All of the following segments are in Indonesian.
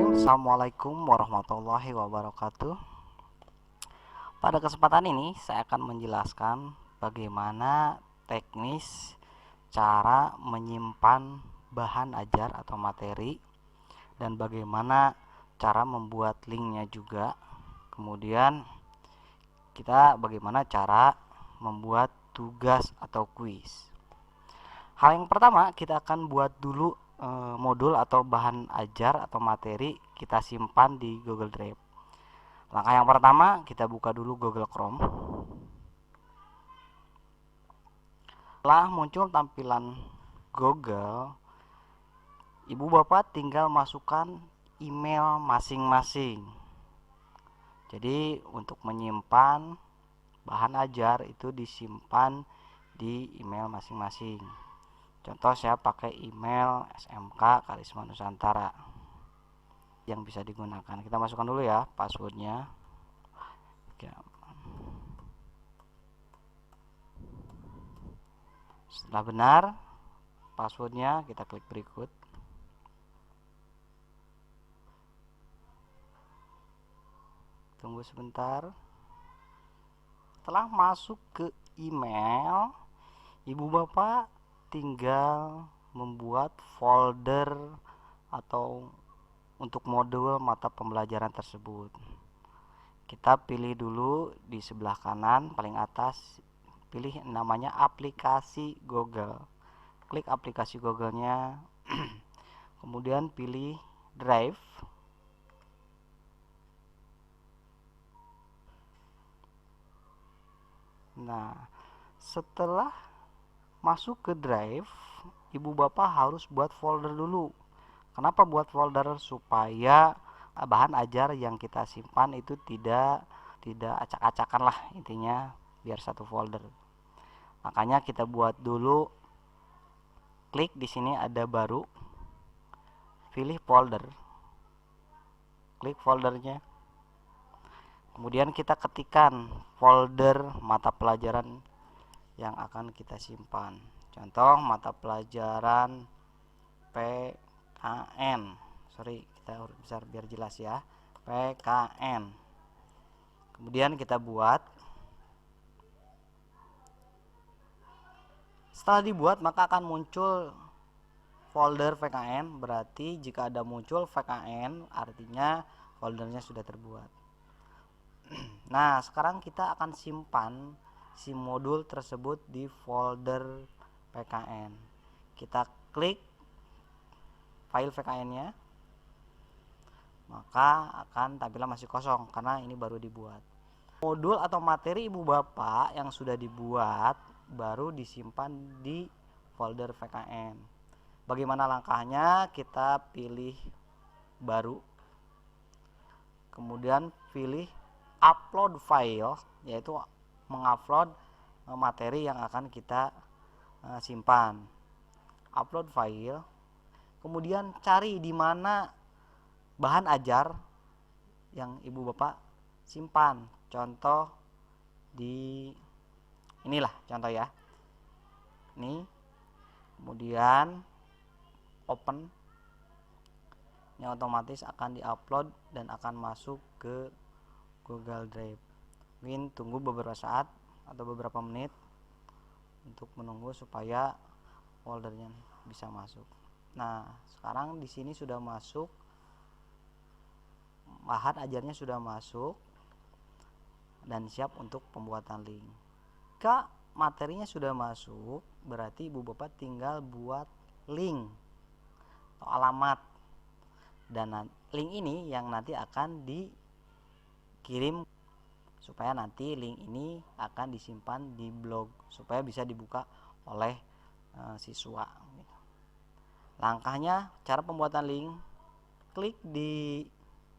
Assalamualaikum warahmatullahi wabarakatuh. Pada kesempatan ini saya akan menjelaskan bagaimana teknis cara menyimpan bahan ajar atau materi dan bagaimana cara membuat linknya juga. Kemudian kita bagaimana cara membuat tugas atau kuis. Hal yang pertama, kita akan buat dulu modul atau bahan ajar atau materi kita simpan di Google Drive. Langkah yang pertama, kita buka dulu Google Chrome. Setelah muncul tampilan Google, ibu bapak tinggal masukkan email masing-masing. Jadi untuk menyimpan bahan ajar itu disimpan di email masing-masing. Contoh saya pakai email SMK Karisma Nusantara yang bisa digunakan. Kita masukkan dulu ya passwordnya. Setelah benar passwordnya, kita klik berikut. Tunggu sebentar. Setelah masuk ke email, ibu bapak tinggal membuat folder atau untuk modul mata pembelajaran tersebut. Kita pilih dulu di sebelah kanan paling atas, pilih namanya aplikasi Google. Klik aplikasi Google-nya. Kemudian pilih Drive. Nah, setelah masuk ke Drive, ibu bapak harus buat folder dulu. Kenapa buat folder? Supaya bahan ajar yang kita simpan itu tidak acak-acakan lah, intinya biar satu folder. Makanya kita buat dulu, klik di sini ada baru, pilih folder, klik foldernya. Kemudian kita ketikkan folder mata pelajaran yang akan kita simpan. Contoh mata pelajaran PKN. Kita besar biar jelas ya. PKN. Kemudian kita buat. Setelah dibuat maka akan muncul folder PKN. Berarti jika ada muncul PKN artinya foldernya sudah terbuat. Nah, sekarang kita akan simpan si modul tersebut di folder PKN. Kita klik file PKN-nya, maka akan tampilan masih kosong karena ini baru dibuat. Modul atau materi ibu bapak yang sudah dibuat baru disimpan di folder PKN. Bagaimana langkahnya? Kita pilih baru, kemudian pilih upload file, yaitu mengupload materi yang akan kita simpan. Upload file, kemudian cari di mana bahan ajar yang ibu bapak simpan. Contoh di inilah contoh ya. Ini, kemudian open, yang otomatis akan diupload dan akan masuk ke Google Drive. Mungkin tunggu beberapa saat atau beberapa menit untuk menunggu supaya foldernya bisa masuk. Nah, sekarang di sini sudah masuk, bahan ajarnya sudah masuk dan siap untuk pembuatan link. Jika materinya sudah masuk, berarti ibu bapak tinggal buat link atau alamat, dan link ini yang nanti akan dikirim supaya nanti link ini akan disimpan di blog supaya bisa dibuka oleh siswa. Langkahnya, cara pembuatan link, klik di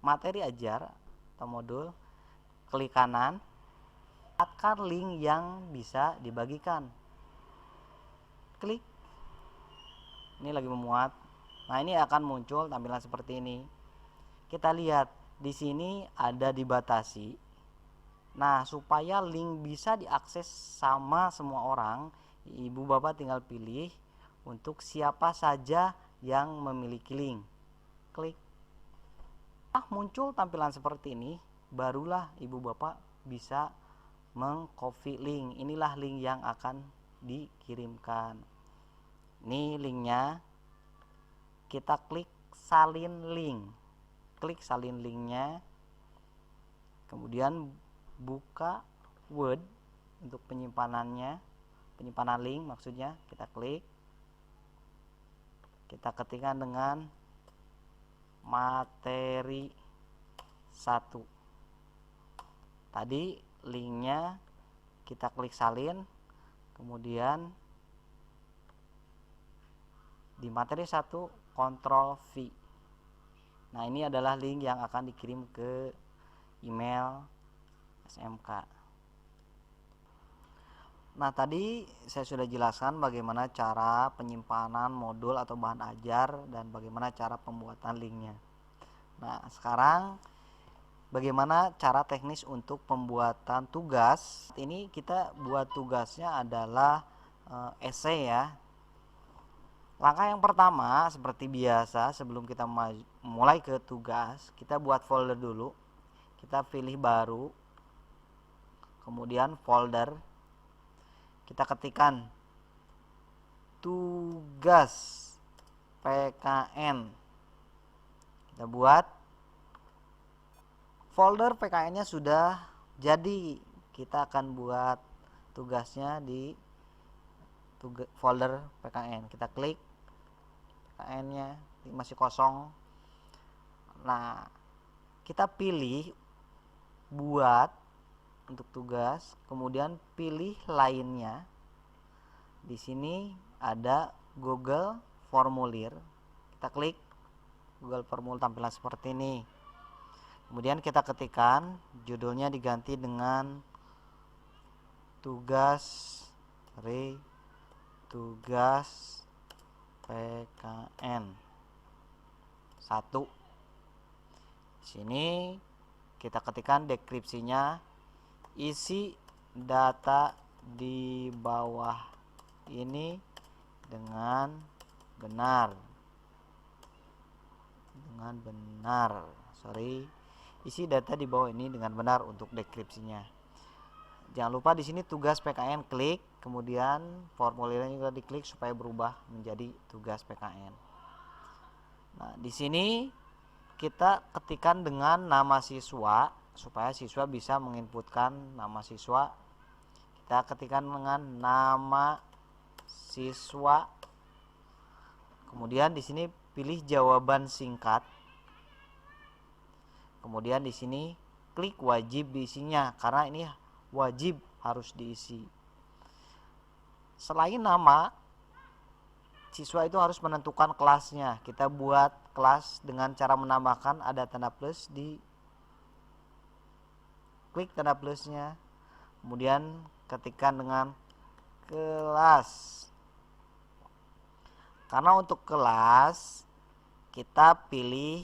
materi ajar atau modul, klik kanan, dapatkan link yang bisa dibagikan. Klik. Ini lagi memuat. Nah, ini akan muncul tampilan seperti ini. Kita lihat di sini ada dibatasi. Nah, supaya link bisa diakses sama semua orang, ibu bapak tinggal pilih untuk siapa saja yang memiliki link. Klik. Muncul tampilan seperti ini, barulah ibu bapak bisa mengcopy link. Inilah link yang akan dikirimkan. Ini linknya, kita klik salin link. Klik salin linknya, kemudian buka Word untuk penyimpanan link maksudnya. Kita klik, kita ketikkan dengan materi 1. Tadi linknya kita klik salin, kemudian di materi 1 Ctrl V. Nah, ini adalah link yang akan dikirim ke email SMK. Nah, tadi saya sudah jelaskan bagaimana cara penyimpanan modul atau bahan ajar dan bagaimana cara pembuatan linknya. Nah, sekarang bagaimana cara teknis untuk pembuatan tugas. Ini kita buat tugasnya adalah esai ya. Langkah yang pertama, seperti biasa, sebelum kita mulai ke tugas, kita buat folder dulu. Kita pilih baru, kemudian folder, kita ketikkan tugas PKN. Kita buat folder PKN-nya sudah jadi. Kita akan buat tugasnya di folder PKN. Kita klik PKN-nya, masih kosong. Nah, kita pilih buat untuk tugas, kemudian pilih lainnya. Di sini ada Google Formulir. Kita klik Google Formulir, tampilan seperti ini. Kemudian kita ketikkan, judulnya diganti dengan tugas PKN 1. Di sini kita ketikkan deskripsinya, isi data di bawah ini dengan benar. Isi data di bawah ini dengan benar untuk deskripsinya. Jangan lupa di sini tugas PKN klik, kemudian formulirnya juga diklik supaya berubah menjadi tugas PKN. Nah, di sini kita ketikkan dengan nama siswa supaya siswa bisa menginputkan nama siswa. Kita ketikkan dengan nama siswa. Kemudian di sini pilih jawaban singkat. Kemudian di sini klik wajib diisinya karena ini wajib harus diisi. Selain nama, siswa itu harus menentukan kelasnya. Kita buat kelas dengan cara menambahkan ada tanda plus, di klik tanda plusnya, kemudian ketikkan dengan kelas. Karena untuk kelas kita pilih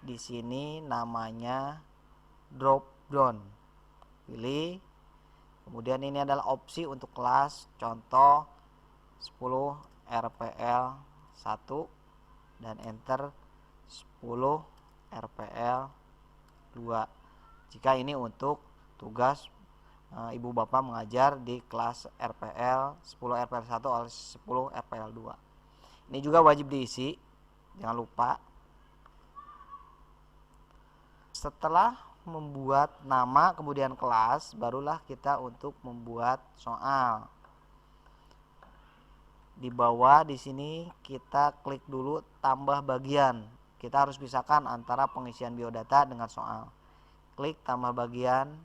di sini namanya drop down. Pilih. Kemudian ini adalah opsi untuk kelas, contoh 10 RPL 1 dan enter 10 RPL 2. Jika ini untuk tugas ibu bapak mengajar di kelas RPL 10 RPL 1 atau 10 RPL 2. Ini juga wajib diisi, jangan lupa. Setelah membuat nama kemudian kelas, barulah kita untuk membuat soal. Di bawah di sini kita klik dulu tambah bagian. Kita harus pisahkan antara pengisian biodata dengan soal. Klik tambah bagian.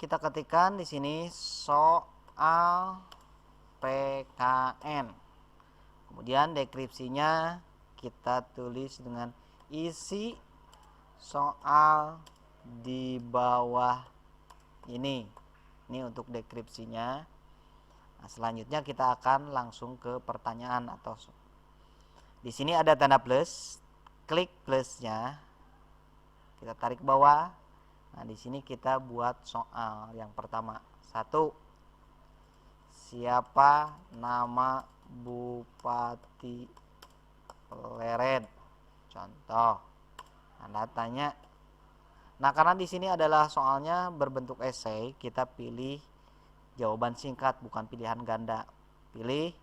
Kita ketikkan di sini soal PKN. Kemudian deskripsinya kita tulis dengan isi soal di bawah ini. Ini untuk deskripsinya. Nah, selanjutnya kita akan langsung ke pertanyaan atau di sini ada tanda plus, klik plusnya, kita tarik ke bawah. Nah, di sini kita buat soal yang pertama. 1. Siapa nama Bupati Pleret? contoh tanda tanya. Nah, karena di sini adalah soalnya berbentuk esai, kita pilih jawaban singkat bukan pilihan ganda. Pilih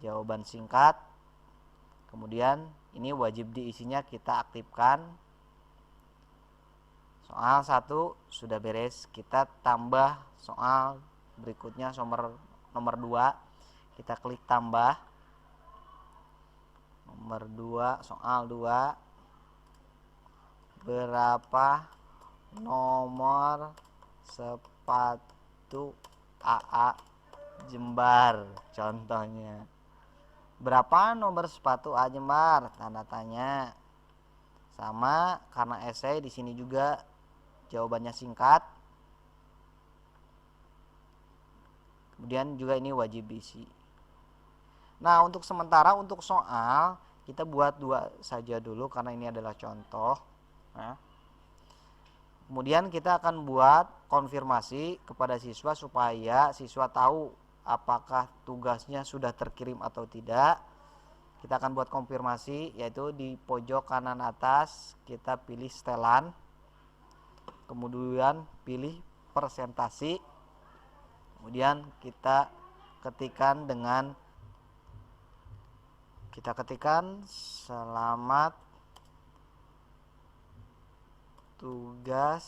jawaban singkat. Kemudian ini wajib diisinya kita aktifkan. Soal 1 sudah beres, kita tambah soal berikutnya nomor 2. Kita klik tambah. Nomor 2, soal 2. Berapa nomor sepatu AA jembar? Contohnya. Berapa nomor sepatu AA jembar? Tanda tanya. Sama, karena esai di sini juga jawabannya singkat. Kemudian juga ini wajib diisi. Nah, untuk sementara untuk soal kita buat 2 saja dulu karena ini adalah contoh. Nah, kemudian kita akan buat konfirmasi kepada siswa supaya siswa tahu apakah tugasnya sudah terkirim atau tidak. Kita akan buat konfirmasi, yaitu di pojok kanan atas kita pilih setelan, kemudian pilih presentasi, kemudian kita ketikkan selamat tugas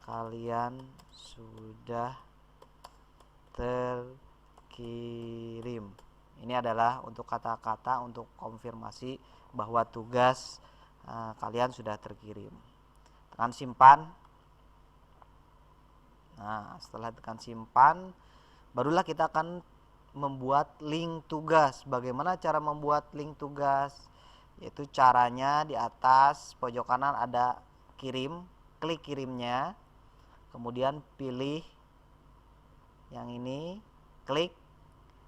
kalian sudah terkirim. Ini adalah untuk kata-kata untuk konfirmasi bahwa tugas kalian sudah terkirim. Tekan simpan. Nah, setelah tekan simpan, barulah kita akan membuat link tugas. Bagaimana cara membuat link tugas? Yaitu caranya di atas pojok kanan ada kirim, klik kirimnya, kemudian pilih yang ini, klik.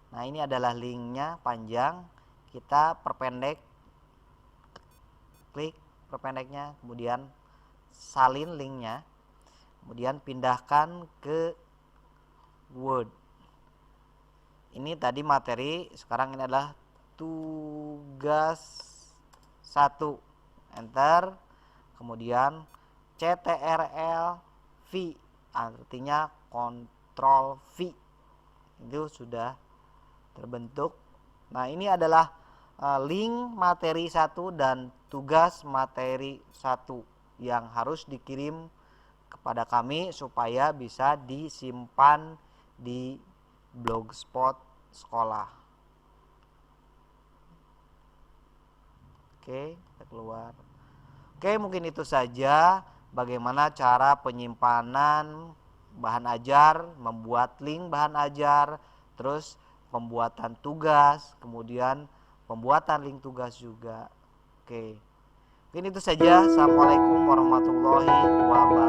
Nah, ini adalah linknya panjang, kita perpendek, klik perpendeknya, kemudian salin linknya, kemudian pindahkan ke Word. Ini tadi materi, sekarang ini adalah tugas 1, enter, kemudian CTRL V, artinya Ctrl V, itu sudah terbentuk. Nah, ini adalah link materi 1 dan tugas materi 1 yang harus dikirim kepada kami supaya bisa disimpan di blogspot sekolah. Oke, kita keluar. Oke, mungkin itu saja bagaimana cara penyimpanan bahan ajar, membuat link bahan ajar, terus pembuatan tugas, kemudian pembuatan link tugas juga. Oke. Mungkin itu saja. Assalamualaikum warahmatullahi wabarakatuh.